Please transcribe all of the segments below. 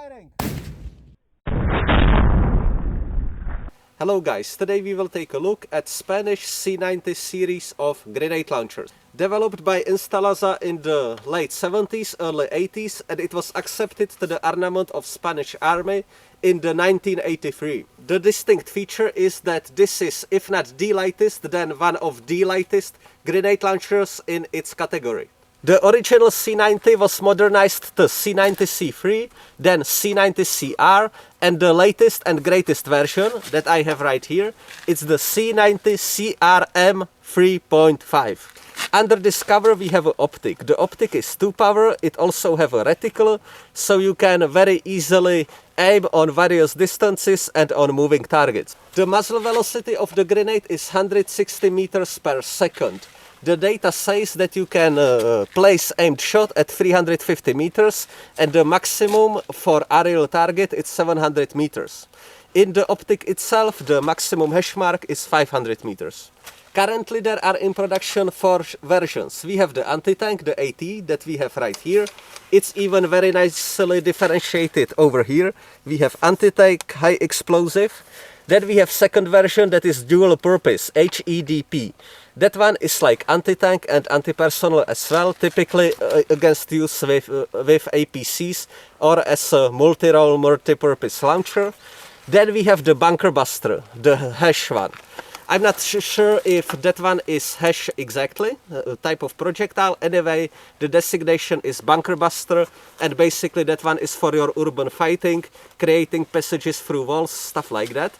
Firing! Hello guys, today we will take a look at Spanish C90 series of grenade launchers. Developed by Instalaza in the late 70s, early 80s, and it was accepted to the armament of Spanish army in the 1983. The distinct feature is that this is, if not the lightest, then one of the lightest grenade launchers in its category. The original C90 was modernized to C90C3, then C90CR, and the latest and greatest version that I have right here, it's the C90CRM 3.5. Under this cover we have an optic. The optic is 2-power, it also have a reticle, so you can very easily aim on various distances and on moving targets. The muzzle velocity of the grenade is 160 meters per second. The data says that you can place aimed shot at 350 meters and the maximum for aerial target is 700 meters. In the optic itself, the maximum hash mark is 500 meters. Currently there are in production 4 versions. We have the anti-tank, the AT, that we have right here. It's even very nicely differentiated over here. We have anti-tank high explosive. Then we have second version that is dual purpose, HEDP. That one is like anti-tank and anti-personnel as well, typically against use with APCs or as a multi-role, multi-purpose launcher. Then we have the bunker buster, the hash one. I'm not sure if that one is hash exactly, type of projectile. Anyway, the designation is bunker buster, and basically that one is for your urban fighting, creating passages through walls, stuff like that.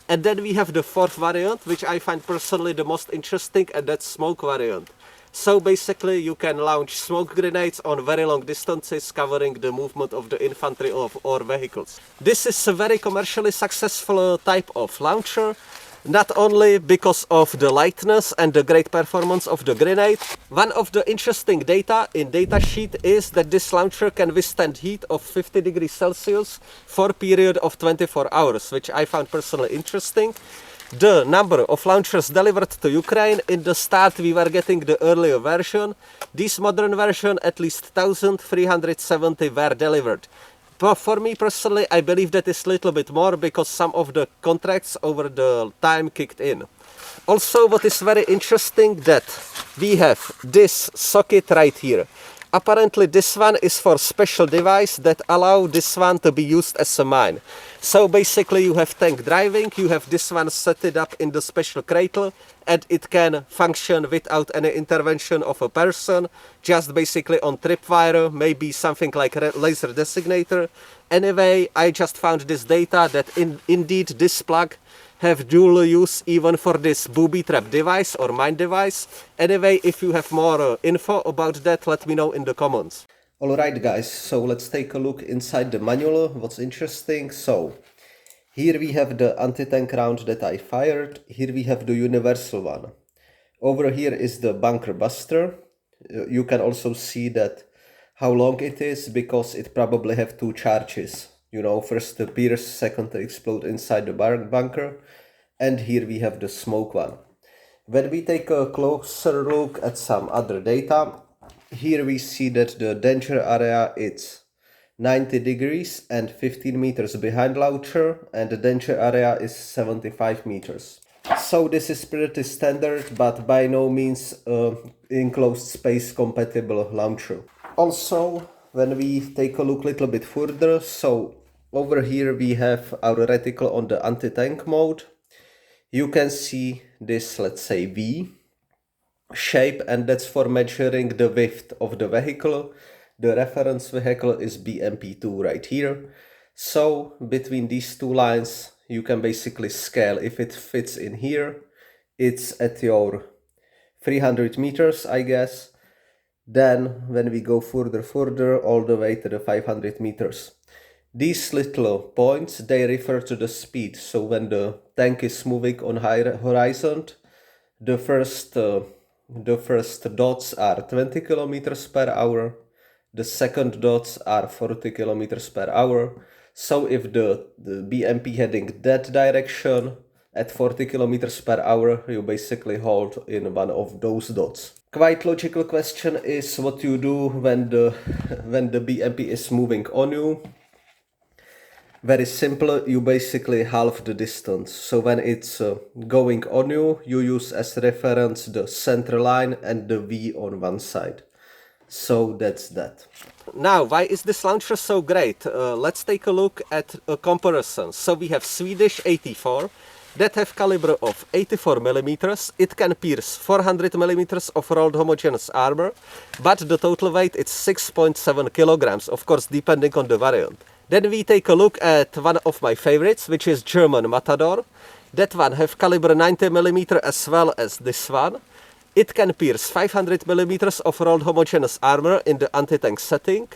And then we have the fourth variant, which I find personally the most interesting, and that's smoke variant. So basically you can launch smoke grenades on very long distances, covering the movement of the infantry or vehicles. This is a very commercially successful type of launcher. Not only because of the lightness and the great performance of the grenade. One of the interesting data in datasheet is that this launcher can withstand heat of 50 degrees Celsius for a period of 24 hours, which I found personally interesting. The number of launchers delivered to Ukraine, in the start we were getting the earlier version. This modern version, at least 1,370 were delivered. For me personally, I believe that is a little bit more because some of the contracts over the time kicked in. Also, what is very interesting that we have this socket right here. Apparently this one is for special device that allow this one to be used as a mine. So basically you have tank driving, you have this one set it up in the special cradle and it can function without any intervention of a person, just basically on tripwire, maybe something like a laser designator. Anyway, I just found this data that indeed this plug have dual use even for this booby trap device or mine device. Anyway, if you have more info about that, let me know in the comments. Alright guys, so let's take a look inside the manual, what's interesting. So, here we have the anti-tank round that I fired, here we have the universal one. Over here is the bunker buster. You can also see that how long it is, because it probably have 2 charges. You know, first to pierce, second to explode inside the bunker. And here we have the smoke one. When we take a closer look at some other data, here we see that the danger area is 90 degrees and 15 meters behind launcher, and the danger area is 75 meters. So this is pretty standard, but by no means enclosed space compatible launcher. Also, when we take a look a little bit further, so over here we have our reticle on the anti-tank mode. You can see this, let's say, V shape, and that's for measuring the width of the vehicle. The reference vehicle is BMP2 right here. So between these 2 lines you can basically scale. If it fits in here, it's at your 300 meters, I guess. Then when we go further all the way to the 500 meters. These little points, they refer to the speed. So when the tank is moving on high horizon, the first dots are 20 kilometers per hour. The second dots are 40 kilometers per hour. So if the BMP heading that direction at 40 kilometers per hour, you basically hold in one of those dots. Quite logical question is what you do when the BMP is moving on you. Very simple, you basically halve the distance. So when it's going on you, you use as reference the center line and the V on one side. So that's that. Now, why is this launcher so great? Let's take a look at a comparison. So we have Swedish 84 that have caliber of 84 millimeters. It can pierce 400 millimeters of rolled homogeneous armor, but the total weight is 6.7 kilograms, of course, depending on the variant. Then we take a look at one of my favorites, which is German Matador. That one have caliber 90 millimeter as well as this one. It can pierce 500 millimeters of rolled homogeneous armor in the anti-tank setting,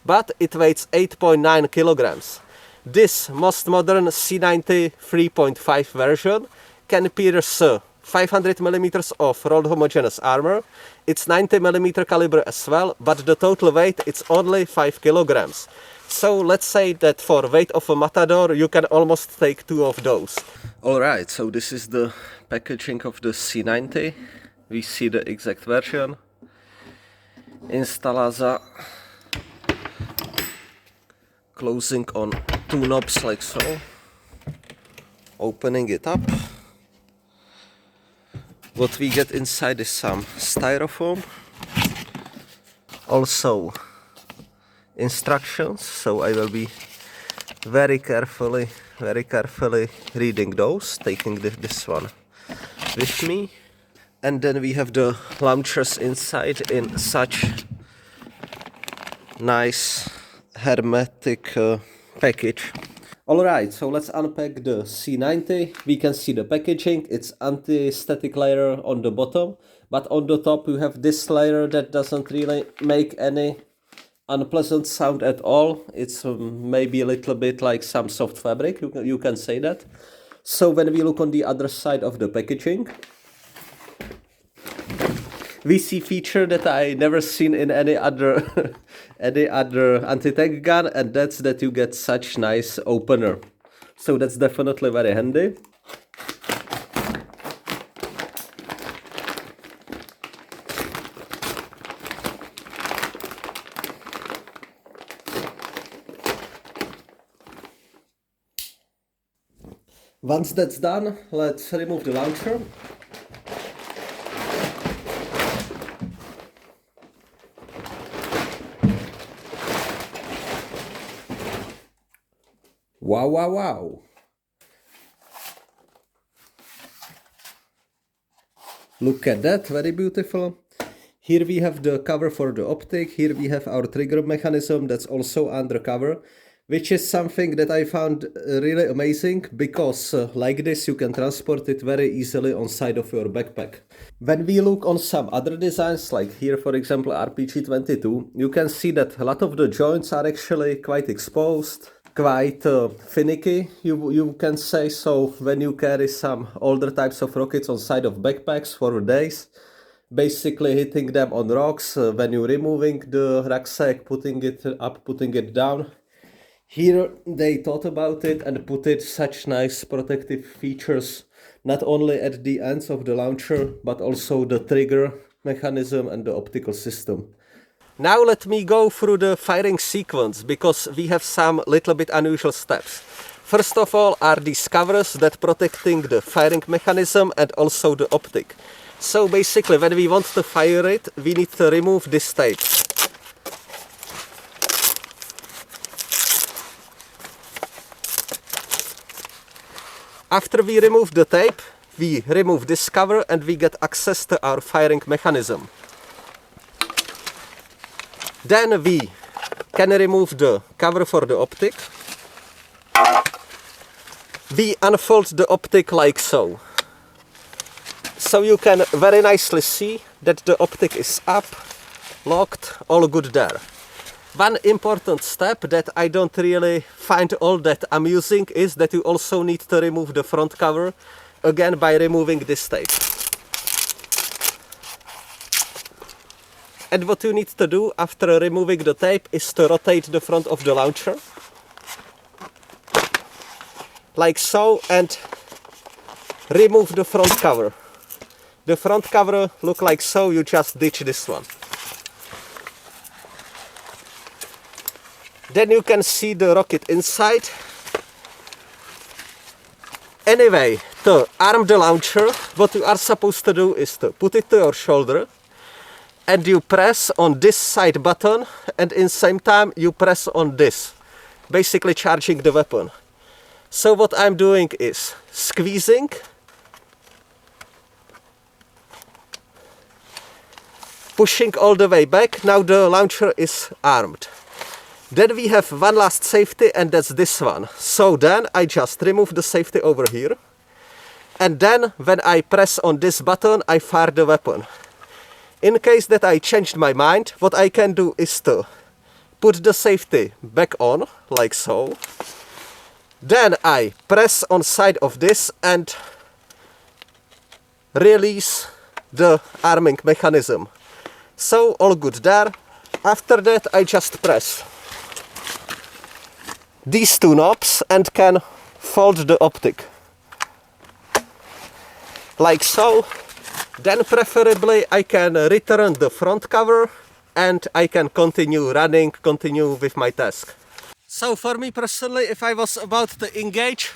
but it weighs 8.9 kilograms. This most modern C90 3.5 version can pierce 500 millimeters of rolled homogeneous armor. It's 90 millimeter caliber as well, but the total weight is only 5 kilograms. So let's say that for weight of a Matador, you can almost take two of those. Alright, so this is the packaging of the C90. We see the exact version. Instalaza. Closing on two knobs like so. Opening it up. What we get inside is some styrofoam. Also instructions, so I will be very carefully reading those, taking this one with me. And then we have the launchers inside in such nice hermetic package. Alright, so let's unpack the C90. We can see the packaging. It's anti-static layer on the bottom, but on the top you have this layer that doesn't really make any unpleasant sound at all. It's maybe a little bit like some soft fabric, you can say that. So when we look on the other side of the packaging, we see feature that I never seen in any other anti-tank gun, and that's that you get such nice opener. So that's definitely very handy. Once that's done, let's remove the launcher. Wow, wow, wow. Look at that, very beautiful. Here we have the cover for the optic. Here we have our trigger mechanism that's also under cover, which is something that I found really amazing, because like this you can transport it very easily on side of your backpack. When we look on some other designs, like here for example RPG-22, you can see that a lot of the joints are actually quite exposed, quite finicky, you can say. So when you carry some older types of rockets on side of backpacks for days, basically hitting them on rocks, when you're removing the rucksack, putting it up, putting it down, here they thought about it and put it such nice protective features, not only at the ends of the launcher, but also the trigger mechanism and the optical system. Now let me go through the firing sequence, because we have some little bit unusual steps. First of all are these covers that protecting the firing mechanism and also the optic. So basically when we want to fire it, we need to remove this tape. After we remove the tape, we remove this cover and we get access to our firing mechanism. Then we can remove the cover for the optic. We unfold the optic like so. So you can very nicely see that the optic is up, locked, all good there. One important step that I don't really find all that amusing is that you also need to remove the front cover, again by removing this tape. And what you need to do after removing the tape is to rotate the front of the launcher, like so, and remove the front cover. The front cover look like so, you just ditch this one. Then you can see the rocket inside. Anyway, to arm the launcher, what you are supposed to do is to put it to your shoulder and you press on this side button, and in same time you press on this, basically charging the weapon. So what I'm doing is squeezing, pushing all the way back. Now the launcher is armed. Then we have one last safety, and that's this one. So then I just remove the safety over here, and then when I press on this button I fire the weapon. In case that I changed my mind, what I can do is to put the safety back on, like so. Then I press on side of this and release the arming mechanism. So all good there. After that I just press these two knobs and can fold the optic. Like so. Then preferably I can return the front cover and I can continue running, continue with my task. So for me personally, if I was about to engage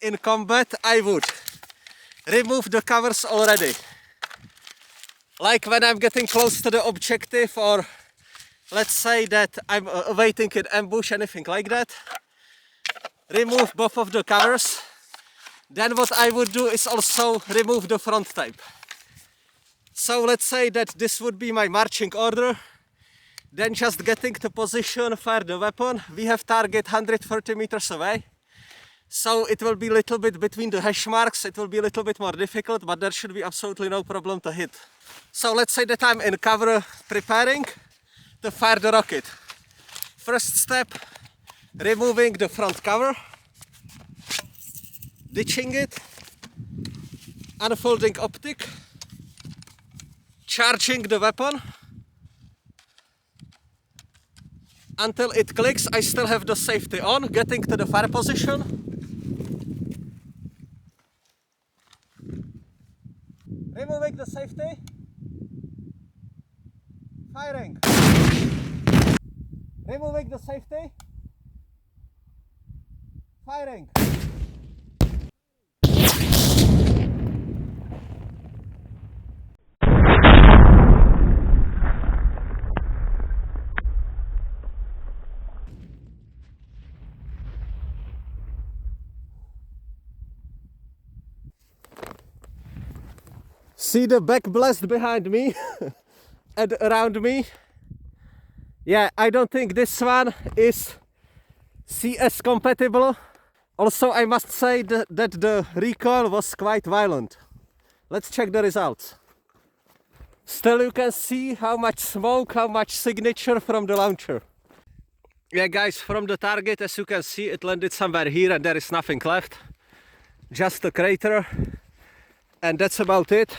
in combat, I would remove the covers already. Like when I'm getting close to the objective, or let's say that I'm awaiting an ambush, anything like that. Remove both of the covers. Then what I would do is also remove the front tape. So let's say that this would be my marching order. Then just getting to position, fire the weapon. We have target 130 meters away. So it will be a little bit between the hash marks. It will be a little bit more difficult, but there should be absolutely no problem to hit. So let's say that I'm in cover preparing to fire the rocket. First step, removing the front cover, ditching it, unfolding optic, charging the weapon. Until it clicks, I still have the safety on, getting to the fire position. Removing the safety. Firing. Removing the safety. Firing. See the back blast behind me and around me? Yeah, I don't think this one is CS compatible. Also, I must say that the recoil was quite violent. Let's check the results. Still you can see how much smoke, how much signature from the launcher. Yeah guys, from the target, as you can see, it landed somewhere here and there is nothing left. Just a crater. And that's about it.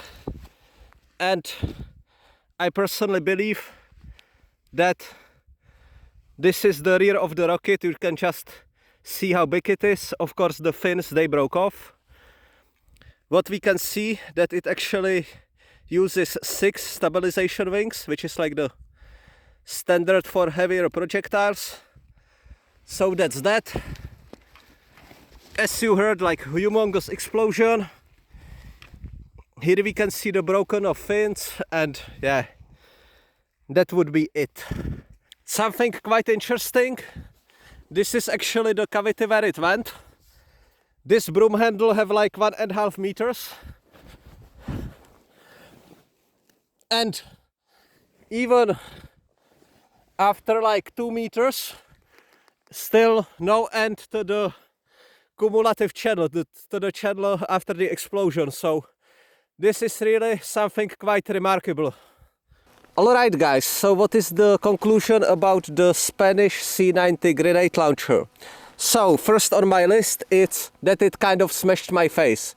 And I personally believe that this is the rear of the rocket. You can just see how big it is. Of course the fins, they broke off. What we can see that it actually uses 6 stabilization wings, which is like the standard for heavier projectiles. So that's that. As you heard, like humongous explosion. Here we can see the broken off fins, and yeah, that would be it. Something quite interesting. This is actually the cavity where it went. This broom handle have like 1.5 meters. And even after like 2 meters, still no end to the cumulative channel, to the channel after the explosion. So this is really something quite remarkable. Alright guys, so what is the conclusion about the Spanish C90 grenade launcher? So first on my list, it's that it kind of smashed my face.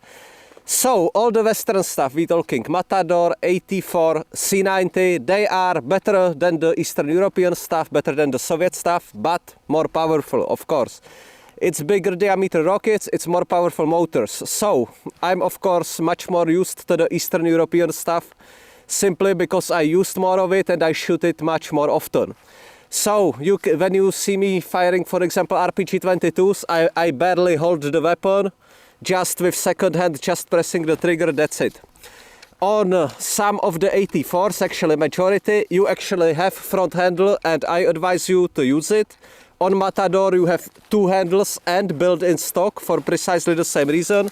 So all the Western stuff, we talking Matador, 84, C90, they are better than the Eastern European stuff, better than the Soviet stuff, but more powerful, of course. It's bigger diameter rockets, it's more powerful motors. So I'm of course much more used to the Eastern European stuff, simply because I used more of it and I shoot it much more often. So when you see me firing, for example, RPG-22s, I barely hold the weapon. just with second hand, just pressing the trigger, that's it. On some of the 84s, actually majority, you actually have front handle and I advise you to use it. On Matador you have two handles and built in stock for precisely the same reason.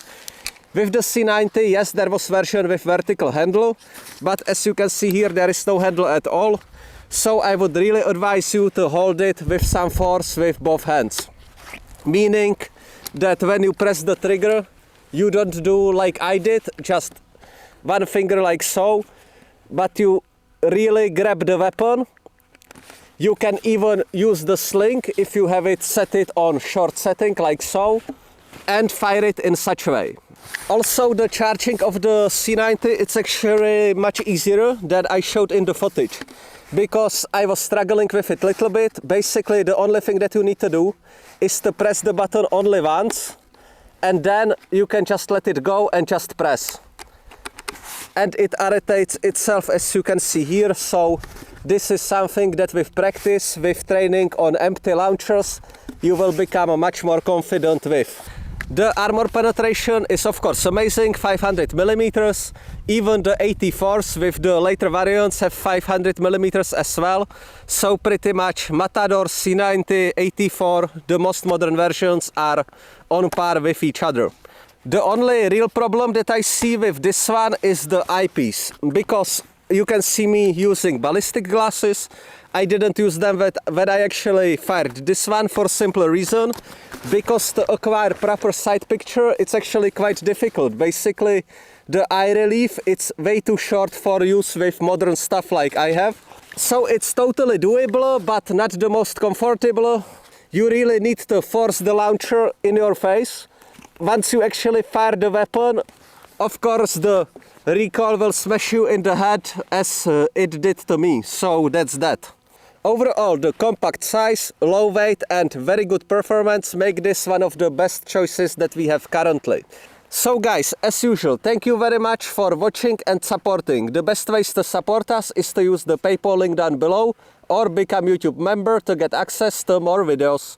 With the C90, yes, there was version with vertical handle, but as you can see here, there is no handle at all. So I would really advise you to hold it with some force with both hands. Meaning that when you press the trigger, you don't do like I did, just one finger like so, but you really grab the weapon. You can even use the sling if you have it set it on short setting like so, and fire it in such a way. Also, the charging of the C90, it's actually much easier than I showed in the footage, because I was struggling with it a little bit. Basically, the only thing that you need to do is to press the button only once, and then you can just let it go and just press. And it irritates itself, as you can see here. So this is something that with practice, with training on empty launchers, you will become much more confident with. The armor penetration is of course amazing, 500 millimeters. Even the 84s with the later variants have 500 millimeters as well. So pretty much Matador, C90, 84, the most modern versions are on par with each other. The only real problem that I see with this one is the eyepiece, because you can see me using ballistic glasses. I didn't use them when I actually fired this one for simple reason, because to acquire proper sight picture it's actually quite difficult. Basically the eye relief, it's way too short for use with modern stuff like I have. So it's totally doable, but not the most comfortable. You really need to force the launcher in your face. Once you actually fire the weapon, of course the recoil will smash you in the head as it did to me, so that's that. Overall, the compact size, low weight and very good performance make this one of the best choices that we have currently. So guys, as usual, thank you very much for watching and supporting. The best ways to support us is to use the PayPal link down below or become YouTube member to get access to more videos.